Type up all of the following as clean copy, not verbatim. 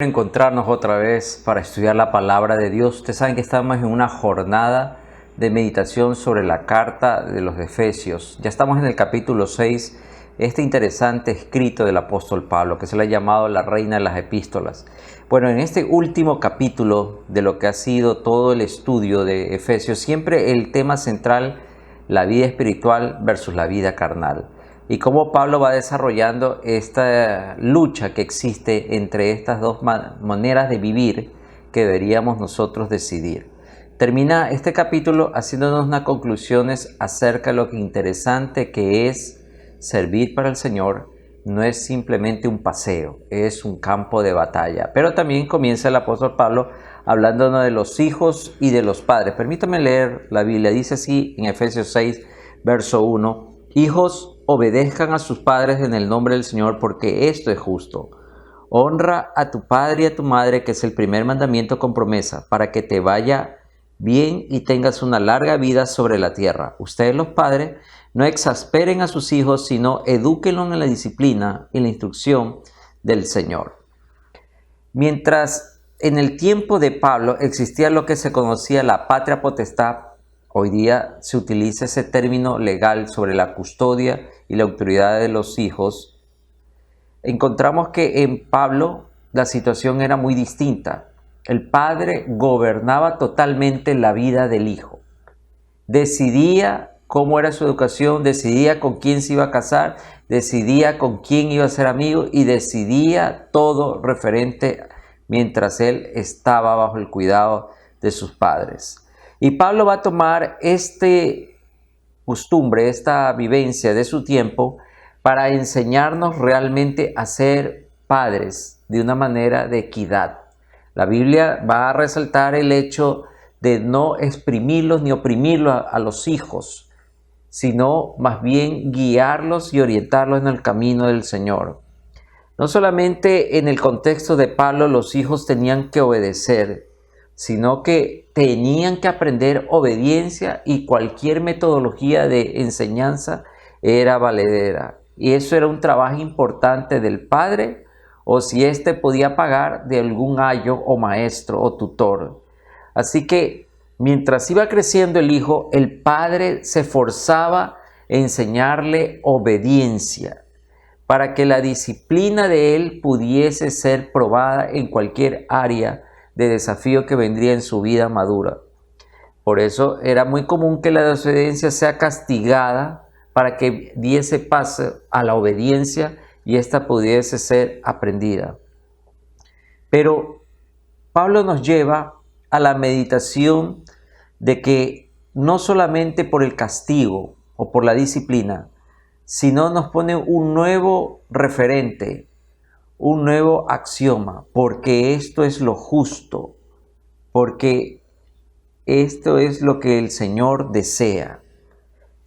Encontrarnos otra vez para estudiar la palabra de Dios. Ustedes saben que estamos en una jornada de meditación sobre la carta de los Efesios. Ya estamos en el capítulo 6, este interesante escrito del apóstol Pablo, que se le ha llamado la reina de las epístolas. Bueno, en este último capítulo de lo que ha sido todo el estudio de Efesios, siempre el tema central, la vida espiritual versus la vida carnal. Y cómo Pablo va desarrollando esta lucha que existe entre estas dos maneras de vivir que deberíamos nosotros decidir. Termina este capítulo haciéndonos unas conclusiones acerca de lo interesante que es servir para el Señor. No es simplemente un paseo, es un campo de batalla. Pero también comienza el apóstol Pablo hablándonos de los hijos y de los padres. Permítame leer la Biblia. Dice así en Efesios 6, verso 1. Hijos, obedezcan a sus padres en el nombre del Señor, porque esto es justo. Honra a tu padre y a tu madre, que es el primer mandamiento con promesa, para que te vaya bien y tengas una larga vida sobre la tierra. Ustedes, los padres, no exasperen a sus hijos, sino edúquenlos en la disciplina y la instrucción del Señor. Mientras en el tiempo de Pablo existía lo que se conocía la patria potestad, hoy día se utiliza ese término legal sobre la custodia y la autoridad de los hijos. Encontramos que en Pablo la situación era muy distinta. El padre gobernaba totalmente la vida del hijo. Decidía cómo era su educación, decidía con quién se iba a casar, decidía con quién iba a ser amigo y decidía todo referente mientras él estaba bajo el cuidado de sus padres. Y Pablo va a tomar costumbre, esta vivencia de su tiempo para enseñarnos realmente a ser padres de una manera de equidad. La Biblia va a resaltar el hecho de no exprimirlos ni oprimirlos a los hijos, sino más bien guiarlos y orientarlos en el camino del Señor. No solamente en el contexto de Pablo los hijos tenían que obedecer, sino que tenían que aprender obediencia, y cualquier metodología de enseñanza era valedera. Y eso era un trabajo importante del padre, o si éste podía pagar, de algún ayo o maestro o tutor. Así que mientras iba creciendo el hijo, el padre se esforzaba en enseñarle obediencia, para que la disciplina de él pudiese ser probada en cualquier área de desafío que vendría en su vida madura. Por eso era muy común que la desobediencia sea castigada para que diese paso a la obediencia y ésta pudiese ser aprendida. Pero Pablo nos lleva a la meditación de que no solamente por el castigo o por la disciplina, sino nos pone un nuevo referente, un nuevo axioma, porque esto es lo justo, porque esto es lo que el Señor desea.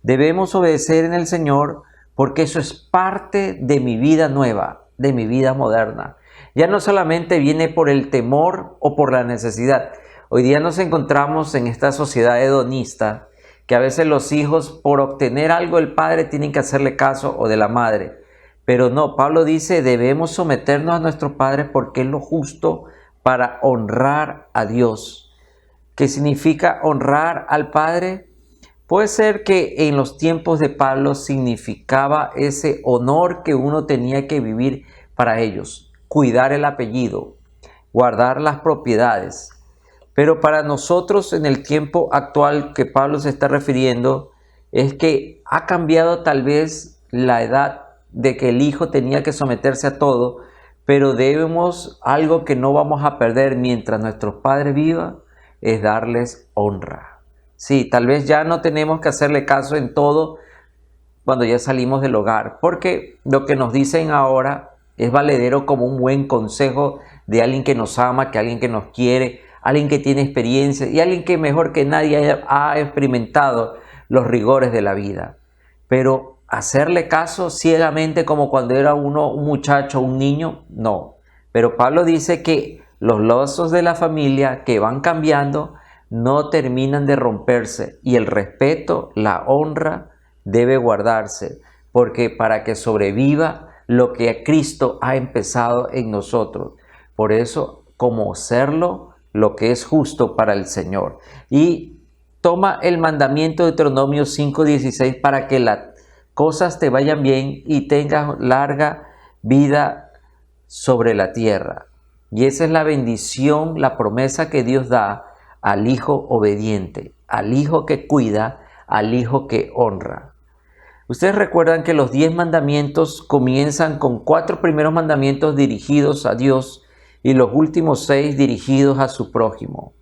Debemos obedecer en el Señor porque eso es parte de mi vida nueva, de mi vida moderna. Ya no solamente viene por el temor o por la necesidad. Hoy día nos encontramos en esta sociedad hedonista que a veces los hijos, por obtener algo del padre, tienen que hacerle caso, o de la madre. Pero no, Pablo dice, debemos someternos a nuestros padres porque es lo justo para honrar a Dios. ¿Qué significa honrar al padre? Puede ser que en los tiempos de Pablo significaba ese honor que uno tenía que vivir para ellos, cuidar el apellido, guardar las propiedades. Pero para nosotros en el tiempo actual que Pablo se está refiriendo, es que ha cambiado tal vez la edad de que el hijo tenía que someterse a todo, pero debemos, algo que no vamos a perder mientras nuestros padres vivan, es darles honra. Sí, tal vez ya no tenemos que hacerle caso en todo cuando ya salimos del hogar, porque lo que nos dicen ahora es valedero como un buen consejo de alguien que nos ama, que alguien que nos quiere, alguien que tiene experiencia y alguien que mejor que nadie ha experimentado los rigores de la vida. Pero hacerle caso ciegamente como cuando era uno un muchacho, un niño, no. Pero Pablo dice que los lazos de la familia que van cambiando no terminan de romperse, y el respeto, la honra debe guardarse, porque para que sobreviva lo que Cristo ha empezado en nosotros. Por eso, como serlo, lo que es justo para el Señor. Y toma el mandamiento de Deuteronomio 5:16 para que las cosas te vayan bien y tengas larga vida sobre la tierra. Y esa es la bendición, la promesa que Dios da al hijo obediente, al hijo que cuida, al hijo que honra. Ustedes recuerdan que los 10 mandamientos comienzan con 4 primeros mandamientos dirigidos a Dios y los últimos 6 dirigidos a su prójimo.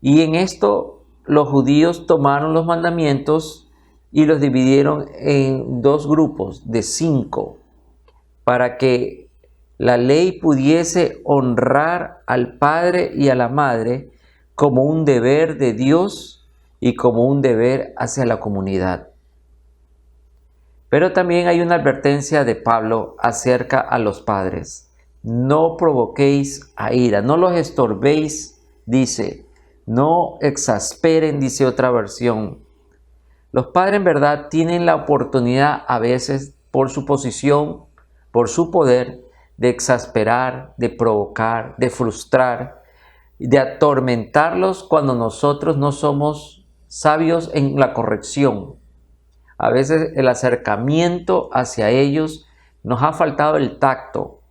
Y en esto los judíos tomaron los mandamientos y los dividieron en 2 grupos de 5 para que la ley pudiese honrar al padre y a la madre como un deber de Dios y como un deber hacia la comunidad. Pero también hay una advertencia de Pablo acerca a los padres. No provoquéis a ira, no los estorbéis, dice. No exasperen, dice otra versión. Los padres en verdad tienen la oportunidad a veces por su posición, por su poder, de exasperar, de provocar, de frustrar, de atormentarlos cuando nosotros no somos sabios en la corrección. A veces el acercamiento hacia ellos nos ha faltado el tacto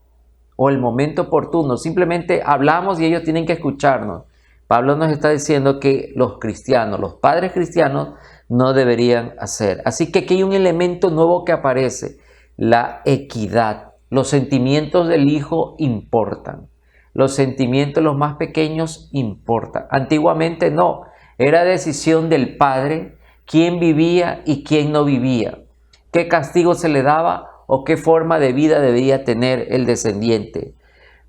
o el momento oportuno. Simplemente hablamos y ellos tienen que escucharnos. Pablo nos está diciendo que los cristianos, los padres cristianos, no deberían hacer. Así que aquí hay un elemento nuevo que aparece, la equidad. Los sentimientos del hijo importan. Los sentimientos, los más pequeños, importan. Antiguamente no, era decisión del padre quién vivía y quién no vivía, qué castigo se le daba o qué forma de vida debía tener el descendiente.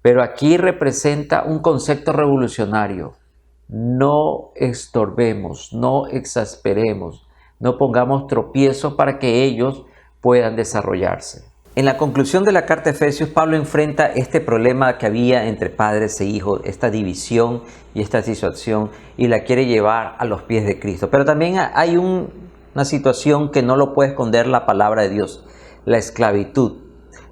Pero aquí representa un concepto revolucionario. No estorbemos, no exasperemos, no pongamos tropiezos para que ellos puedan desarrollarse. En la conclusión de la carta de Efesios, Pablo enfrenta este problema que había entre padres e hijos, esta división y esta situación, y la quiere llevar a los pies de Cristo. Pero también hay una situación que no lo puede esconder la palabra de Dios, la esclavitud,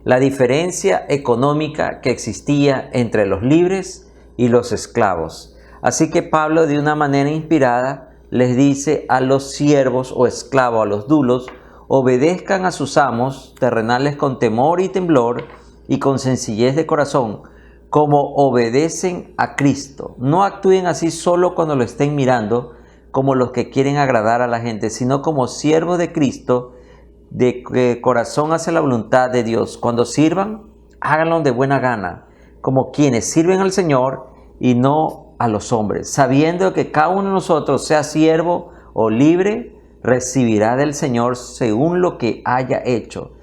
la diferencia económica que existía entre los libres y los esclavos. Así que Pablo, de una manera inspirada, les dice a los siervos o esclavos, a los dulos, obedezcan a sus amos terrenales con temor y temblor y con sencillez de corazón, como obedecen a Cristo. No actúen así solo cuando lo estén mirando, como los que quieren agradar a la gente, sino como siervos de Cristo, de corazón hacia la voluntad de Dios. Cuando sirvan, háganlo de buena gana, como quienes sirven al Señor y no a los hombres, sabiendo que cada uno de nosotros, sea siervo o libre, recibirá del Señor según lo que haya hecho.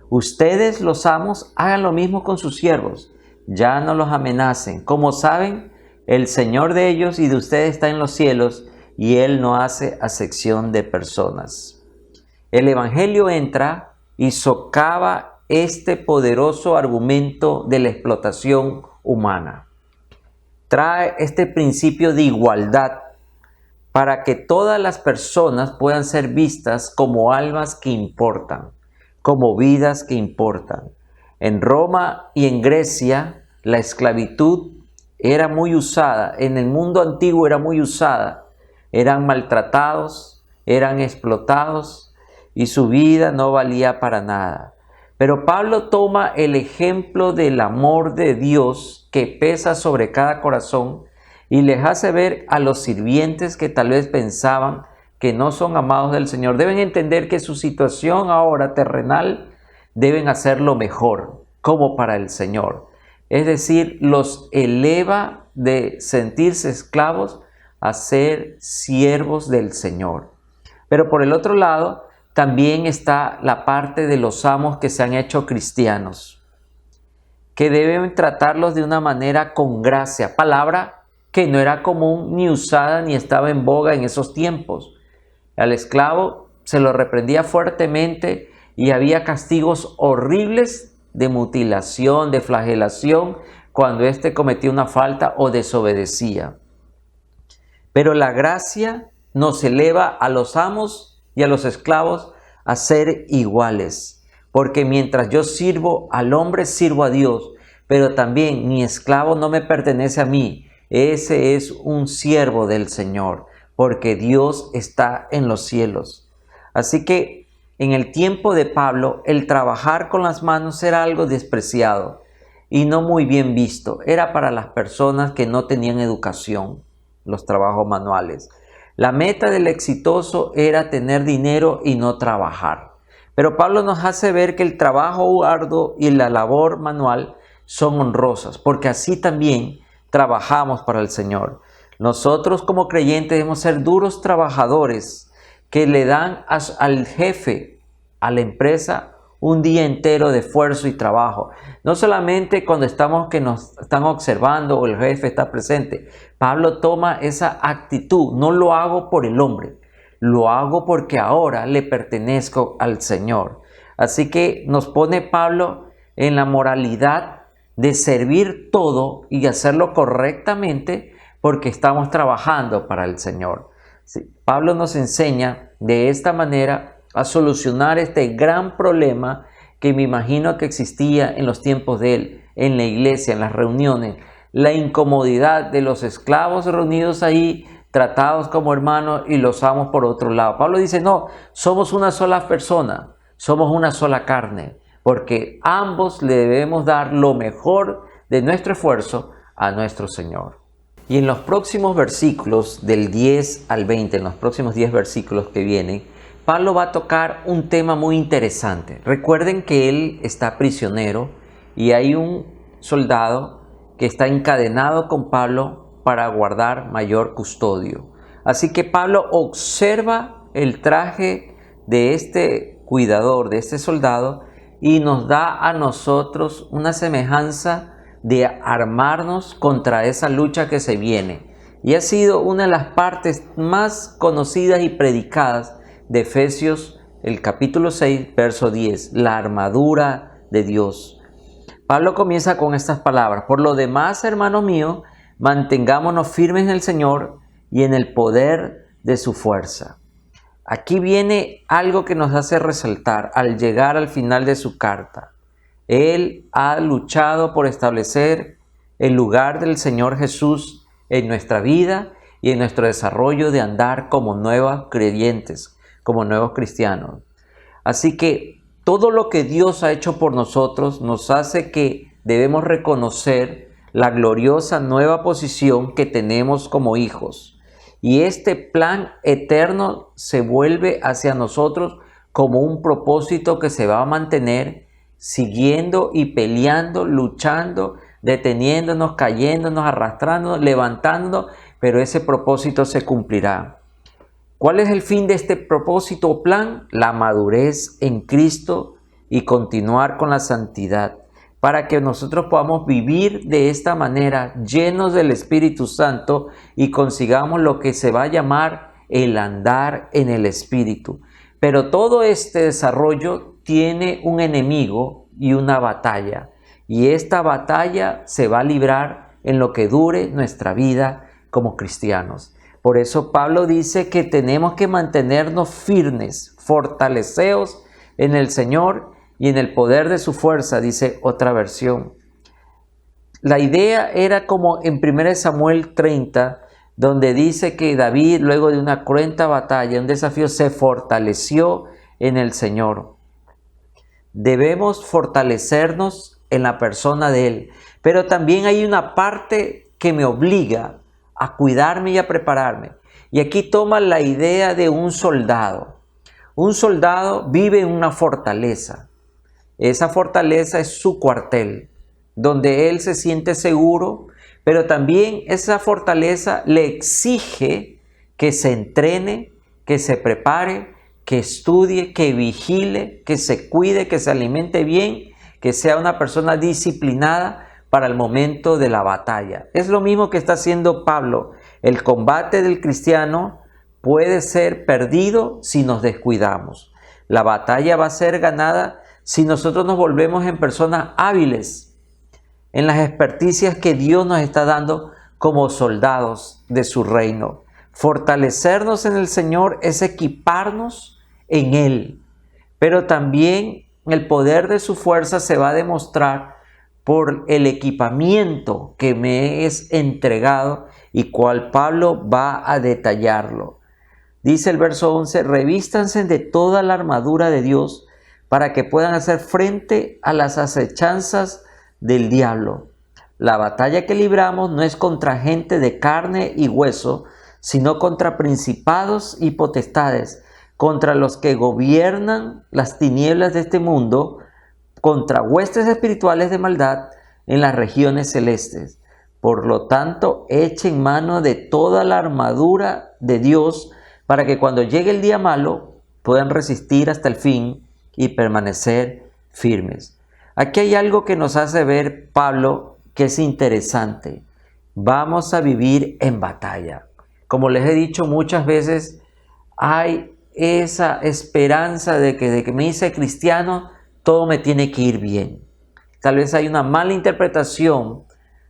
Ustedes, los amos, hagan lo mismo con sus siervos. Ya no los amenacen. Como saben, el Señor de ellos y de ustedes está en los cielos y Él no hace acepción de personas. El Evangelio entra y socava este poderoso argumento de la explotación humana. Trae este principio de igualdad para que todas las personas puedan ser vistas como almas que importan, como vidas que importan. En Roma y en Grecia, la esclavitud era muy usada, en el mundo antiguo era muy usada. Eran maltratados, eran explotados y su vida no valía para nada. Pero Pablo toma el ejemplo del amor de Dios que pesa sobre cada corazón y les hace ver a los sirvientes que tal vez pensaban que no son amados del Señor. Deben entender que su situación ahora terrenal deben hacerlo mejor, como para el Señor. Es decir, los eleva de sentirse esclavos a ser siervos del Señor. Pero por el otro lado, también está la parte de los amos que se han hecho cristianos, que deben tratarlos de una manera con gracia, palabra que no era común ni usada ni estaba en boga en esos tiempos. Al esclavo se lo reprendía fuertemente y había castigos horribles de mutilación, de flagelación, cuando éste cometía una falta o desobedecía. Pero la gracia nos eleva a los amos y a los esclavos a ser iguales, porque mientras yo sirvo al hombre, sirvo a Dios. pero también mi esclavo no me pertenece a mí. Ese es un siervo del Señor, porque Dios está en los cielos. Así que en el tiempo de Pablo, el trabajar con las manos era algo despreciado y no muy bien visto. Era para las personas que no tenían educación, los trabajos manuales. La meta del exitoso era tener dinero y no trabajar. Pero Pablo nos hace ver que el trabajo arduo y la labor manual son honrosas, porque así también trabajamos para el Señor. Nosotros como creyentes debemos ser duros trabajadores que le dan al jefe, a la empresa, un día entero de esfuerzo y trabajo. No solamente cuando estamos que nos están observando o el jefe está presente. Pablo toma esa actitud. No lo hago por el hombre, lo hago porque ahora le pertenezco al Señor. Así que nos pone Pablo en la moralidad de servir todo y hacerlo correctamente porque estamos trabajando para el Señor. Sí, Pablo nos enseña de esta manera a solucionar este gran problema que me imagino que existía en los tiempos de él, en la iglesia, en las reuniones, la incomodidad de los esclavos reunidos ahí, tratados como hermanos y los amos por otro lado. Pablo dice, no, somos una sola persona, somos una sola carne, porque ambos le debemos dar lo mejor de nuestro esfuerzo a nuestro Señor. Y en los próximos versículos, del 10 al 20, en los próximos 10 versículos que vienen, Pablo va a tocar un tema muy interesante. Recuerden que él está prisionero y hay un soldado que está encadenado con Pablo para guardar mayor custodio. Así que Pablo observa el traje de este cuidador, de este soldado, y nos da a nosotros una semejanza de armarnos contra esa lucha que se viene. Y ha sido una de las partes más conocidas y predicadas de Efesios, el capítulo 6, verso 10, la armadura de Dios. Pablo comienza con estas palabras: por lo demás, hermanos míos, mantengámonos firmes en el Señor y en el poder de su fuerza. Aquí viene algo que nos hace resaltar al llegar al final de su carta. Él ha luchado por establecer el lugar del Señor Jesús en nuestra vida y en nuestro desarrollo de andar como nuevos creyentes, como nuevos cristianos. Así que todo lo que Dios ha hecho por nosotros nos hace que debemos reconocer la gloriosa nueva posición que tenemos como hijos. Y este plan eterno se vuelve hacia nosotros como un propósito que se va a mantener siguiendo y peleando, luchando, deteniéndonos, cayéndonos, arrastrándonos, levantándonos, pero ese propósito se cumplirá. ¿Cuál es el fin de este propósito o plan? La madurez en Cristo y continuar con la santidad, para que nosotros podamos vivir de esta manera, llenos del Espíritu Santo, y consigamos lo que se va a llamar el andar en el Espíritu. Pero todo este desarrollo tiene un enemigo y una batalla, y esta batalla se va a librar en lo que dure nuestra vida como cristianos. Por eso Pablo dice que tenemos que mantenernos firmes, fortaleceos en el Señor y en el poder de su fuerza, dice otra versión. La idea era como en 1 Samuel 30, donde dice que David, luego de una cruenta batalla, un desafío, se fortaleció en el Señor. Debemos fortalecernos en la persona de Él, pero también hay una parte que me obliga a cuidarme y a prepararme. Y aquí toma la idea de un soldado. Un soldado vive en una fortaleza. Esa fortaleza es su cuartel, donde él se siente seguro, pero también esa fortaleza le exige que se entrene, que se prepare, que estudie, que vigile, que se cuide, que se alimente bien, que sea una persona disciplinada para el momento de la batalla. Es lo mismo que está haciendo Pablo. El combate del cristiano puede ser perdido si nos descuidamos. La batalla va a ser ganada si nosotros nos volvemos en personas hábiles en las experticias que Dios nos está dando como soldados de su reino. Fortalecernos en el Señor es equiparnos en Él, pero también el poder de su fuerza se va a demostrar por el equipamiento que me es entregado y cual Pablo va a detallarlo. Dice el verso 11, revístanse de toda la armadura de Dios para que puedan hacer frente a las acechanzas del diablo. La batalla que libramos no es contra gente de carne y hueso, sino contra principados y potestades, contra los que gobiernan las tinieblas de este mundo, contra huestes espirituales de maldad en las regiones celestes. Por lo tanto, echen mano de toda la armadura de Dios para que cuando llegue el día malo puedan resistir hasta el fin y permanecer firmes. Aquí hay algo que nos hace ver Pablo que es interesante. Vamos a vivir en batalla. Como les he dicho muchas veces, hay esa esperanza de que me hice cristiano, todo me tiene que ir bien. Tal vez hay una mala interpretación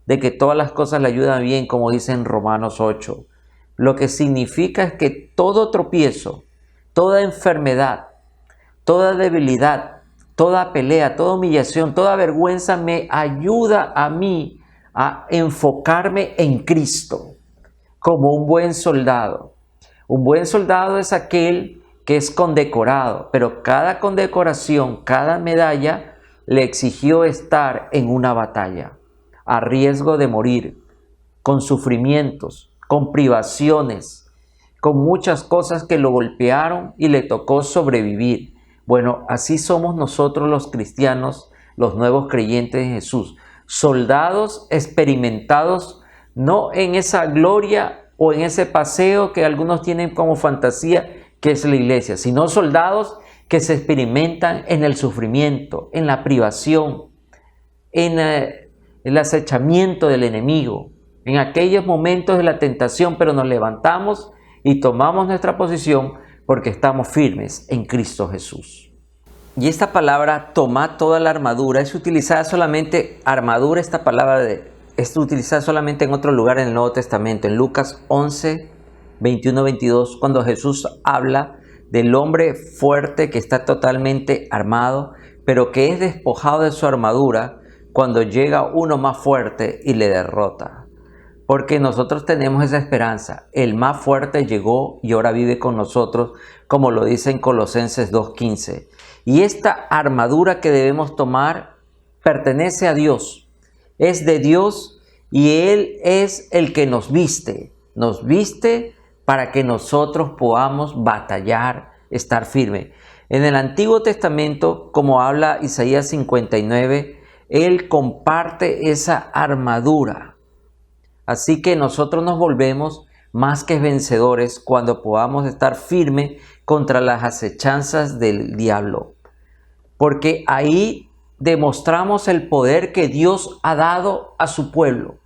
de que todas las cosas le ayudan bien, como dice en Romanos 8. Lo que significa es que todo tropiezo, toda enfermedad, toda debilidad, toda pelea, toda humillación, toda vergüenza me ayuda a mí a enfocarme en Cristo como un buen soldado. Un buen soldado es aquel que es condecorado, pero cada condecoración, cada medalla le exigió estar en una batalla, a riesgo de morir, con sufrimientos, con privaciones, con muchas cosas que lo golpearon y le tocó sobrevivir. Bueno, así somos nosotros los cristianos, los nuevos creyentes en Jesús, soldados experimentados, no en esa gloria o en ese paseo que algunos tienen como fantasía que es la iglesia, sino soldados que se experimentan en el sufrimiento, en la privación, en el acechamiento del enemigo, en aquellos momentos de la tentación, pero nos levantamos y tomamos nuestra posición porque estamos firmes en Cristo Jesús. Y esta palabra, tomad toda la armadura, es utilizada solamente, armadura, esta palabra es utilizada solamente en otro lugar en el Nuevo Testamento, en Lucas 11, 21-22, cuando Jesús habla del hombre fuerte que está totalmente armado, pero que es despojado de su armadura cuando llega uno más fuerte y le derrota. Porque nosotros tenemos esa esperanza. El más fuerte llegó y ahora vive con nosotros, como lo dice en Colosenses 2:15. Y esta armadura que debemos tomar pertenece a Dios. Es de Dios y Él es el que nos viste. Nos viste para que nosotros podamos batallar, estar firme. En el Antiguo Testamento, como habla Isaías 59, Él comparte esa armadura. Así que nosotros nos volvemos más que vencedores cuando podamos estar firmes contra las acechanzas del diablo. Porque ahí demostramos el poder que Dios ha dado a su pueblo.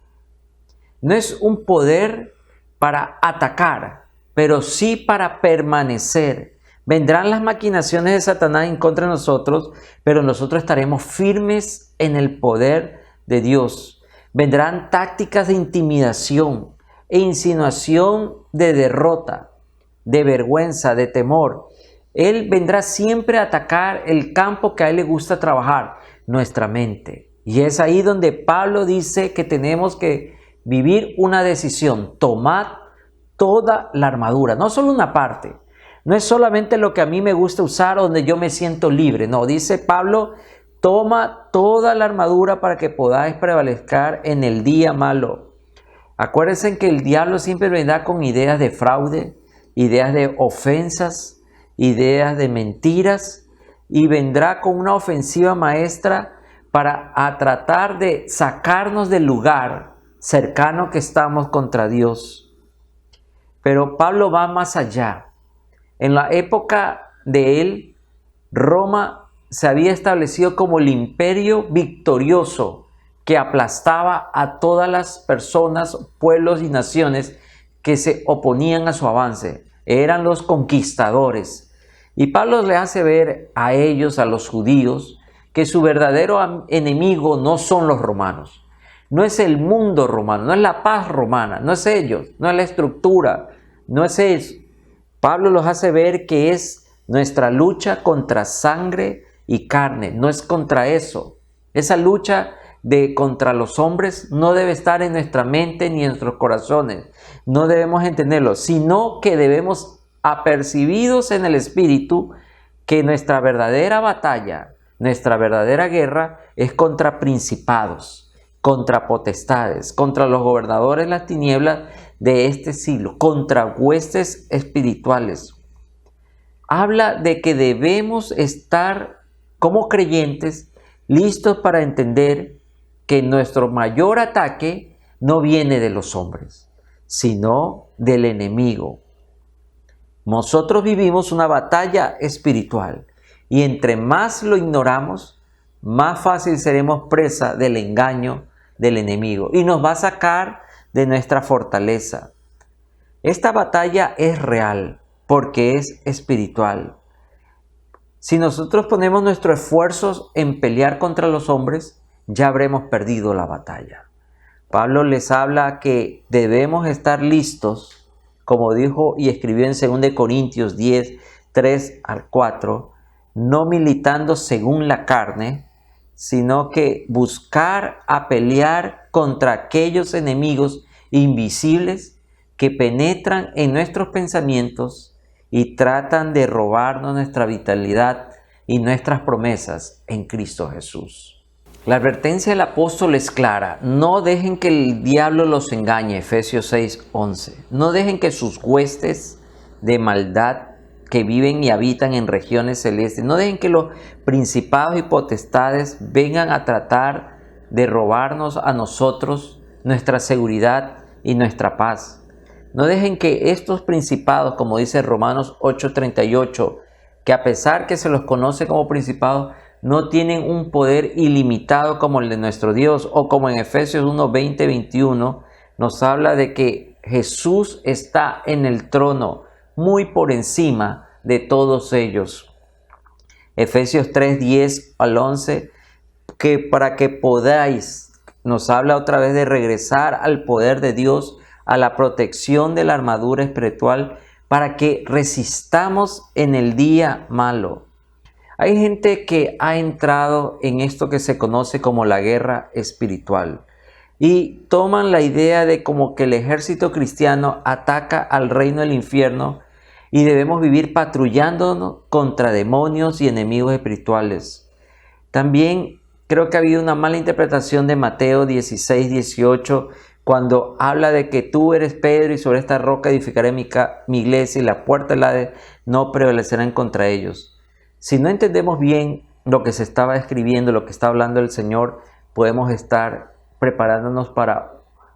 No es un poder para atacar, pero sí para permanecer. Vendrán las maquinaciones de Satanás en contra de nosotros, pero nosotros estaremos firmes en el poder de Dios. Vendrán tácticas de intimidación e insinuación de derrota, de vergüenza, de temor. Él vendrá siempre a atacar el campo que a él le gusta trabajar, nuestra mente. Y es ahí donde Pablo dice que tenemos que vivir una decisión, tomad toda la armadura, no solo una parte. No es solamente lo que a mí me gusta usar donde yo me siento libre. No, dice Pablo, toma toda la armadura para que podáis prevalecer en el día malo. Acuérdense que el diablo siempre vendrá con ideas de fraude, ideas de ofensas, ideas de mentiras y vendrá con una ofensiva maestra para tratar de sacarnos del lugar cercano que estamos contra Dios. Pero Pablo va más allá. En la época de él, Roma se había establecido como el imperio victorioso que aplastaba a todas las personas, pueblos y naciones que se oponían a su avance. Eran los conquistadores. Y Pablo le hace ver a ellos, a los judíos, que su verdadero enemigo no son los romanos. No es el mundo romano, no es la paz romana, no es ellos, no es la estructura, no es eso. Pablo los hace ver que es nuestra lucha contra sangre y carne, no es contra eso. Esa lucha de contra los hombres no debe estar en nuestra mente ni en nuestros corazones. No debemos entenderlo, sino que debemos, apercibidos en el Espíritu, que nuestra verdadera batalla, nuestra verdadera guerra es contra principados, contra potestades, contra los gobernadores de las tinieblas de este siglo, contra huestes espirituales. Habla de que debemos estar como creyentes listos para entender que nuestro mayor ataque no viene de los hombres, sino del enemigo. Nosotros vivimos una batalla espiritual y entre más lo ignoramos, más fácil seremos presa del engaño del enemigo y nos va a sacar de nuestra fortaleza. Esta batalla es real porque es espiritual. Si nosotros ponemos nuestros esfuerzos en pelear contra los hombres, ya habremos perdido la batalla. Pablo les habla que debemos estar listos, como dijo y escribió en 2 Corintios 10, 3 al 4, no militando según la carne, sino que buscar a pelear contra aquellos enemigos invisibles que penetran en nuestros pensamientos y tratan de robarnos nuestra vitalidad y nuestras promesas en Cristo Jesús. La advertencia del apóstol es clara: no dejen que el diablo los engañe, Efesios 6, 11. No dejen que sus huestes de maldad que viven y habitan en regiones celestes, no dejen que los principados y potestades vengan a tratar de robarnos a nosotros nuestra seguridad y nuestra paz. No dejen que estos principados, como dice Romanos 8:38, que a pesar que se los conoce como principados, no tienen un poder ilimitado como el de nuestro Dios, o como en Efesios 1, 20, 21, nos habla de que Jesús está en el trono, muy por encima de todos ellos. Efesios 3, 10 al 11, que para que podáis, nos habla otra vez de regresar al poder de Dios, a la protección de la armadura espiritual, para que resistamos en el día malo. Hay gente que ha entrado en esto que se conoce como la guerra espiritual y toman la idea de como que el ejército cristiano ataca al reino del infierno y debemos vivir patrullándonos contra demonios y enemigos espirituales. También creo que ha habido una mala interpretación de Mateo 16, 18, cuando habla de que tú eres Pedro y sobre esta roca edificaré mi iglesia y la puerta del Hades no prevalecerán contra ellos. Si no entendemos bien lo que se estaba escribiendo, lo que está hablando el Señor, podemos estar preparándonos para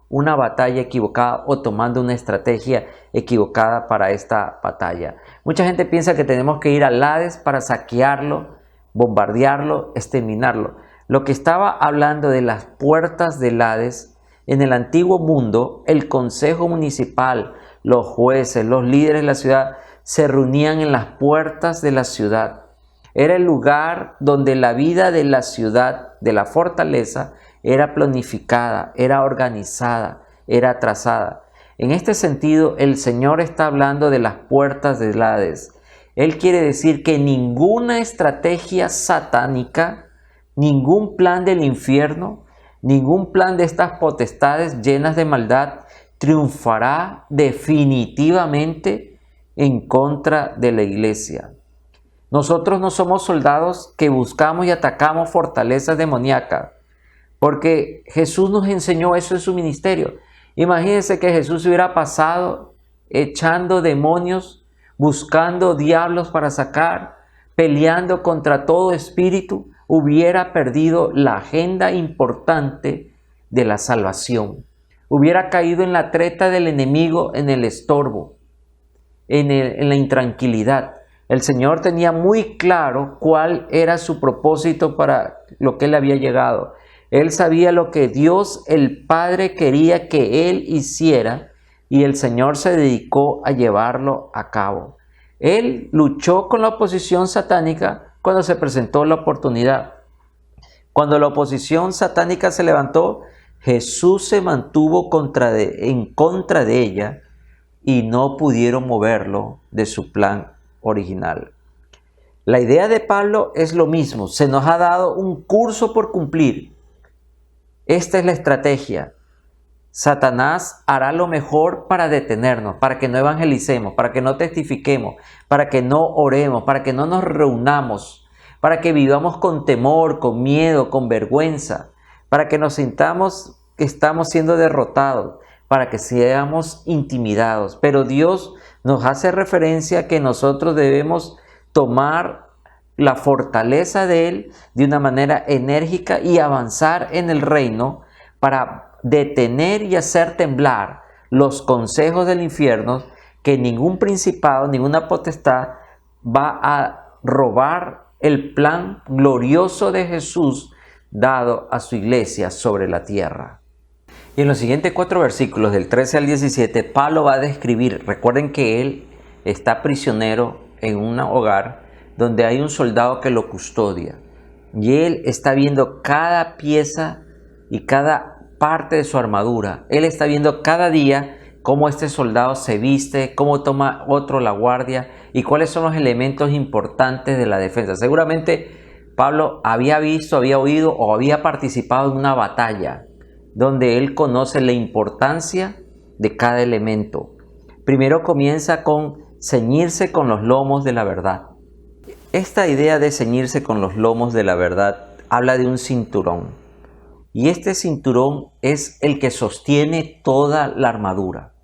una batalla equivocada o tomando una estrategia equivocada para esta batalla. Mucha gente piensa que tenemos que ir al Hades para saquearlo, bombardearlo, exterminarlo. Lo que estaba hablando de las puertas del Hades, en el antiguo mundo, el consejo municipal, los jueces, los líderes de la ciudad se reunían en las puertas de la ciudad. Era el lugar donde la vida de la ciudad, de la fortaleza, era planificada, era organizada, era trazada. En este sentido, el Señor está hablando de las puertas del Hades. Él quiere decir que ninguna estrategia satánica, ningún plan del infierno, ningún plan de estas potestades llenas de maldad triunfará definitivamente en contra de la iglesia. Nosotros no somos soldados que buscamos y atacamos fortalezas demoníacas, porque Jesús nos enseñó eso en su ministerio. Imagínense que Jesús hubiera pasado echando demonios, buscando diablos para sacar, peleando contra todo espíritu, hubiera perdido la agenda importante de la salvación. Hubiera caído en la treta del enemigo, en el estorbo, en la intranquilidad. El Señor tenía muy claro cuál era su propósito para lo que Él había llegado. Él sabía lo que Dios, el Padre, quería que Él hiciera y el Señor se dedicó a llevarlo a cabo. Él luchó con la oposición satánica cuando se presentó la oportunidad. Cuando la oposición satánica se levantó, Jesús se mantuvo en contra de ella y no pudieron moverlo de su plan original. La idea de Pablo es lo mismo. Se nos ha dado un curso por cumplir. Esta es la estrategia. Satanás hará lo mejor para detenernos, para que no evangelicemos, para que no testifiquemos, para que no oremos, para que no nos reunamos, para que vivamos con temor, con miedo, con vergüenza, para que nos sintamos que estamos siendo derrotados, para que seamos intimidados. Pero Dios nos hace referencia que nosotros debemos tomar la fortaleza de Él de una manera enérgica y avanzar en el reino para detener y hacer temblar los consejos del infierno, que ningún principado, ninguna potestad va a robar el plan glorioso de Jesús dado a su iglesia sobre la tierra. Y en los siguientes 4 versículos, del 13 al 17, Pablo va a describir, recuerden que él está prisionero en un hogar donde hay un soldado que lo custodia. Y él está viendo cada pieza y cada parte de su armadura. Él está viendo cada día cómo este soldado se viste, cómo toma otro la guardia y cuáles son los elementos importantes de la defensa. Seguramente Pablo había visto, había oído o había participado en una batalla donde él conoce la importancia de cada elemento. Primero comienza con ceñirse con los lomos de la verdad. Esta idea de ceñirse con los lomos de la verdad habla de un cinturón. Y este cinturón es el que sostiene toda la armadura.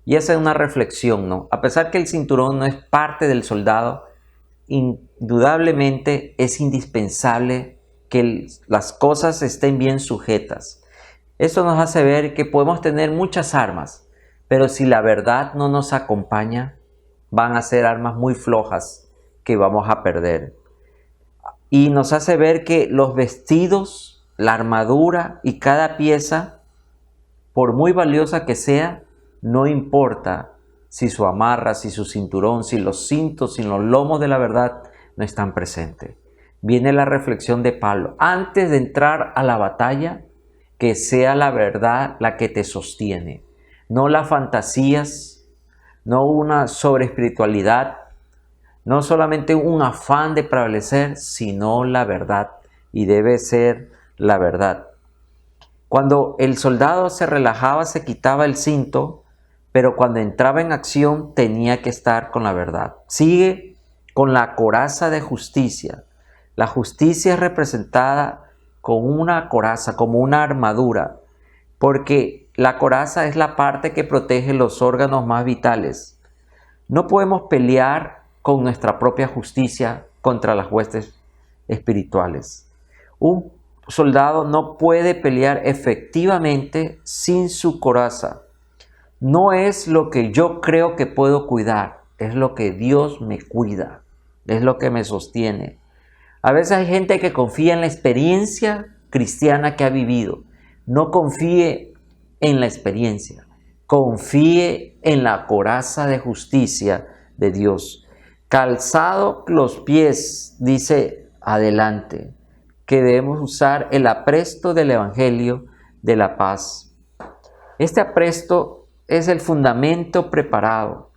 Y esa es una reflexión, ¿no? A pesar que el cinturón no es parte del soldado, indudablemente es indispensable que las cosas estén bien sujetas. Esto nos hace ver que podemos tener muchas armas, pero si la verdad no nos acompaña, van a ser armas muy flojas que vamos a perder. Y nos hace ver que los vestidos, la armadura y cada pieza, por muy valiosa que sea, no importa si su amarra, si su cinturón, si los cintos, si los lomos de la verdad no están presentes. Viene la reflexión de Pablo. Antes de entrar a la batalla, que sea la verdad la que te sostiene. No las fantasías, no una sobreespiritualidad, no solamente un afán de prevalecer, sino la verdad. Y debe ser la verdad. Cuando el soldado se relajaba, se quitaba el cinto, pero cuando entraba en acción tenía que estar con la verdad. Sigue con la coraza de justicia. La justicia es representada con una coraza, como una armadura, porque la coraza es la parte que protege los órganos más vitales. No podemos pelear con nuestra propia justicia contra las huestes espirituales. Un soldado no puede pelear efectivamente sin su coraza. No es lo que yo creo que puedo cuidar, es lo que Dios me cuida, es lo que me sostiene. A veces hay gente que confía en la experiencia cristiana que ha vivido. No confíe en la experiencia, confíe en la coraza de justicia de Dios. Calzado los pies, dice adelante, que debemos usar el apresto del Evangelio de la paz. Este apresto es el fundamento preparado.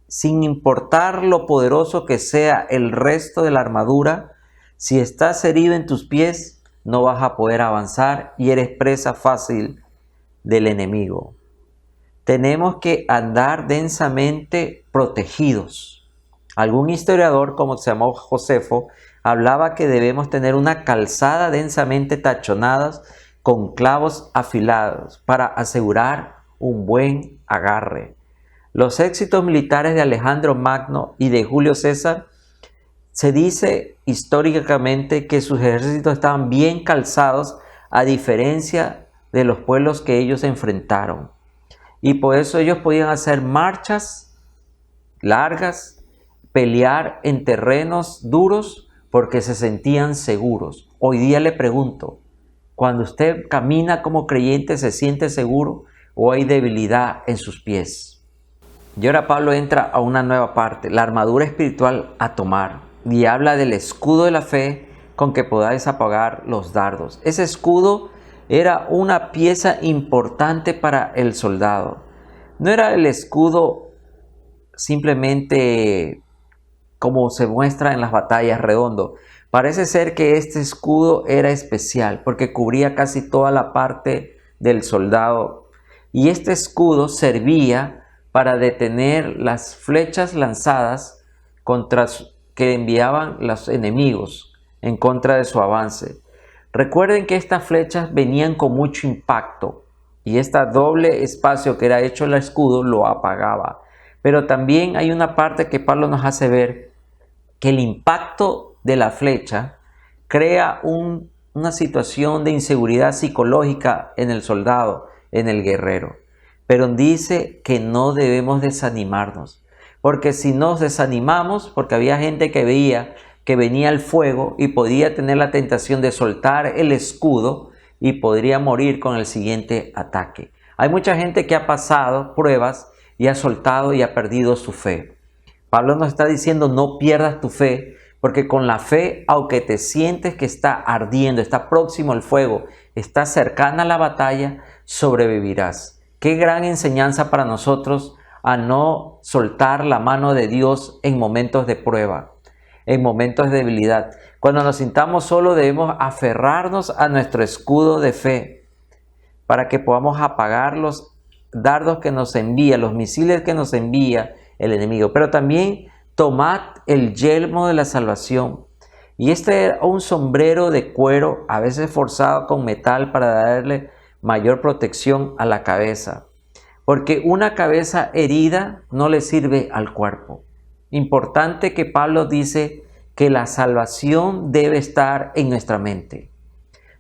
Sin importar lo poderoso que sea el resto de la armadura, si estás herido en tus pies, no vas a poder avanzar y eres presa fácil del enemigo. Tenemos que andar densamente protegidos. Algún historiador, como se llamó Josefo, hablaba que debemos tener una calzada densamente tachonada con clavos afilados para asegurar un buen agarre. Los éxitos militares de Alejandro Magno y de Julio César, se dice históricamente que sus ejércitos estaban bien calzados a diferencia de los pueblos que ellos enfrentaron. Y por eso ellos podían hacer marchas largas, pelear en terrenos duros porque se sentían seguros. Hoy día le pregunto, cuando usted camina como creyente, ¿se siente seguro o hay debilidad en sus pies? Y ahora Pablo entra a una nueva parte, la armadura espiritual a tomar, y habla del escudo de la fe con que podáis apagar los dardos. Ese escudo era una pieza importante para el soldado. No era el escudo simplemente como se muestra en las batallas redondo, Parece ser que este escudo era especial porque cubría casi toda la parte del soldado, y este escudo servía para detener las flechas lanzadas que enviaban los enemigos en contra de su avance. Recuerden que estas flechas venían con mucho impacto y este doble espacio que era hecho el escudo lo apagaba. Pero también hay una parte que Pablo nos hace ver que el impacto de la flecha crea una situación de inseguridad psicológica en el soldado, en el guerrero. Pero dice que no debemos desanimarnos, porque si nos desanimamos, porque había gente que veía que venía el fuego y podía tener la tentación de soltar el escudo y podría morir con el siguiente ataque. Hay mucha gente que ha pasado pruebas y ha soltado y ha perdido su fe. Pablo nos está diciendo: no pierdas tu fe, porque con la fe, aunque te sientes que está ardiendo, está próximo el fuego, está cercana la batalla, sobrevivirás. Qué gran enseñanza para nosotros a no soltar la mano de Dios en momentos de prueba, en momentos de debilidad. Cuando nos sintamos solos, debemos aferrarnos a nuestro escudo de fe para que podamos apagar los dardos que nos envía, los misiles que nos envía el enemigo. Pero también tomad el yelmo de la salvación. Y este era un sombrero de cuero, a veces forzado con metal para darle mayor protección a la cabeza. Porque una cabeza herida no le sirve al cuerpo. Importante que Pablo dice que la salvación debe estar en nuestra mente.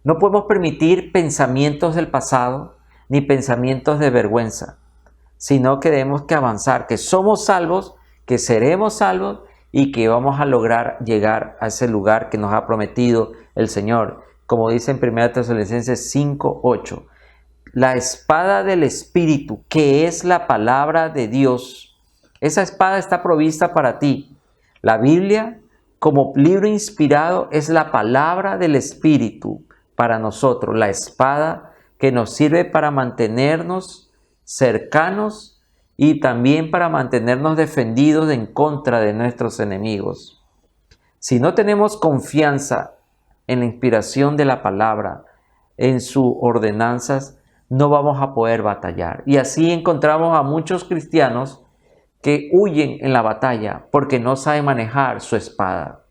No podemos permitir pensamientos del pasado ni pensamientos de vergüenza, sino que tenemos que avanzar, que somos salvos, que seremos salvos y que vamos a lograr llegar a ese lugar que nos ha prometido el Señor. Como dice en 1 Tesalonicenses 5:8, la espada del Espíritu, que es la palabra de Dios. Esa espada está provista para ti. La Biblia, como libro inspirado, es la palabra del Espíritu para nosotros, la espada que nos sirve para mantenernos cercanos y también para mantenernos defendidos en contra de nuestros enemigos. Si no tenemos confianza en la inspiración de la palabra, en sus ordenanzas, no vamos a poder batallar. Y así encontramos a muchos cristianos que huyen en la batalla porque no saben manejar su espada.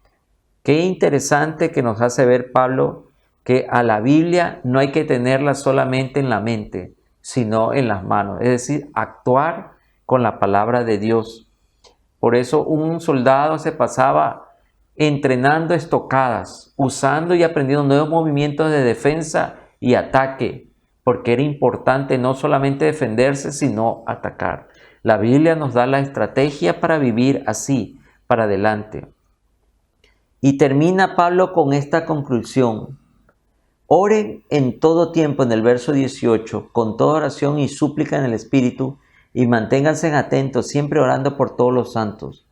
Qué interesante que nos hace ver Pablo que a la Biblia no hay que tenerla solamente en la mente, sino en las manos. Es decir, actuar con la palabra de Dios. Por eso un soldado se pasaba entrenando estocadas, usando y aprendiendo nuevos movimientos de defensa y ataque, porque era importante no solamente defenderse, sino atacar. La Biblia nos da la estrategia para vivir así, para adelante. Y termina Pablo con esta conclusión: oren en todo tiempo, en el verso 18, con toda oración y súplica en el Espíritu, y manténganse atentos, siempre orando por todos los santos.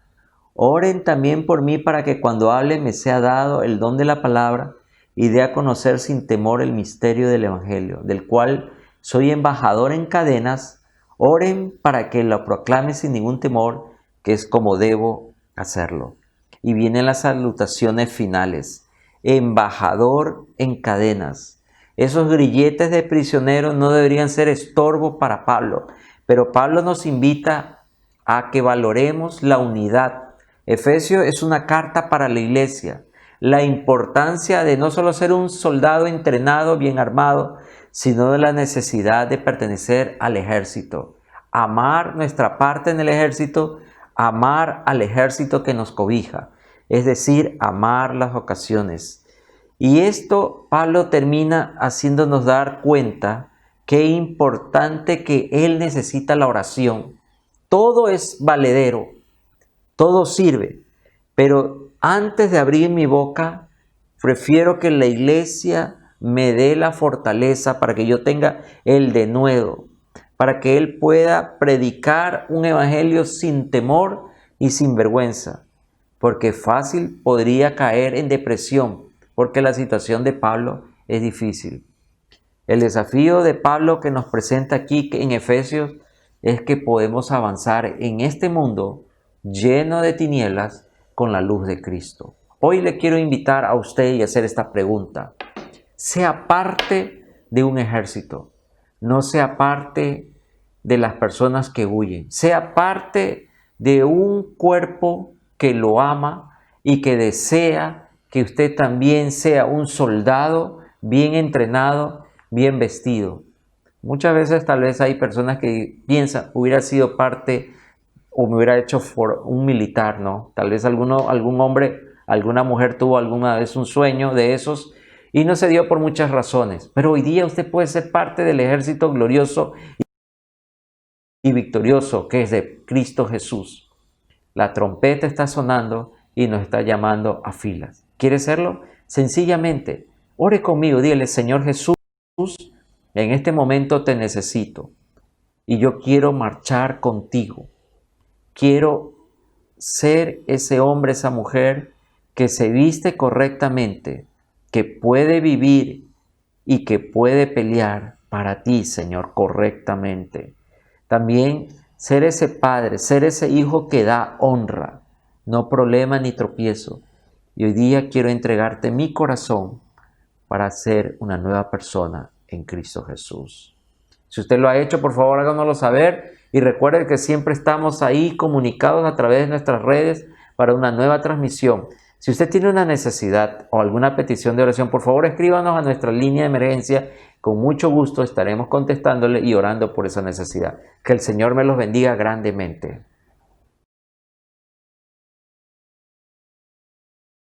Oren también por mí para que cuando hable me sea dado el don de la palabra y dé a conocer sin temor el misterio del Evangelio, del cual soy embajador en cadenas. Oren para que lo proclame sin ningún temor, que es como debo hacerlo. Y vienen las salutaciones finales. Embajador en cadenas. Esos grilletes de prisioneros no deberían ser estorbo para Pablo, pero Pablo nos invita a que valoremos la unidad. Efesios es una carta para la iglesia. La importancia de no solo ser un soldado entrenado, bien armado, sino de la necesidad de pertenecer al ejército. Amar nuestra parte en el ejército, amar al ejército que nos cobija, es decir, amar las ocasiones. Y esto Pablo termina haciéndonos dar cuenta qué importante que él necesita la oración. Todo es valedero, todo sirve, pero antes de abrir mi boca, prefiero que la iglesia me dé la fortaleza para que yo tenga el denuedo, para que él pueda predicar un evangelio sin temor y sin vergüenza, porque fácil podría caer en depresión, porque la situación de Pablo es difícil. El desafío de Pablo que nos presenta aquí en Efesios es que podemos avanzar en este mundo lleno de tinieblas con la luz de Cristo. Hoy le quiero invitar a usted y hacer esta pregunta. Sea parte de un ejército, no sea parte de las personas que huyen, sea parte de un cuerpo que lo ama y que desea que usted también sea un soldado bien entrenado, bien vestido. Muchas veces tal vez hay personas que piensan, hubiera sido parte o me hubiera hecho un militar, ¿no? Tal vez algún hombre, alguna mujer tuvo alguna vez un sueño de esos y no se dio por muchas razones. Pero hoy día usted puede ser parte del ejército glorioso y victorioso que es de Cristo Jesús. La trompeta está sonando y nos está llamando a filas. ¿Quiere serlo? Sencillamente, ore conmigo, dígale, Señor Jesús, en este momento te necesito y yo quiero marchar contigo. Quiero ser ese hombre, esa mujer que se viste correctamente, que puede vivir y que puede pelear para ti, Señor, correctamente. También ser ese padre, ser ese hijo que da honra, no problema ni tropiezo. Y hoy día quiero entregarte mi corazón para ser una nueva persona en Cristo Jesús. Si usted lo ha hecho, por favor háganoslo saber y recuerde que siempre estamos ahí comunicados a través de nuestras redes para una nueva transmisión. Si usted tiene una necesidad o alguna petición de oración, por favor escríbanos a nuestra línea de emergencia. Con mucho gusto estaremos contestándole y orando por esa necesidad. Que el Señor me los bendiga grandemente.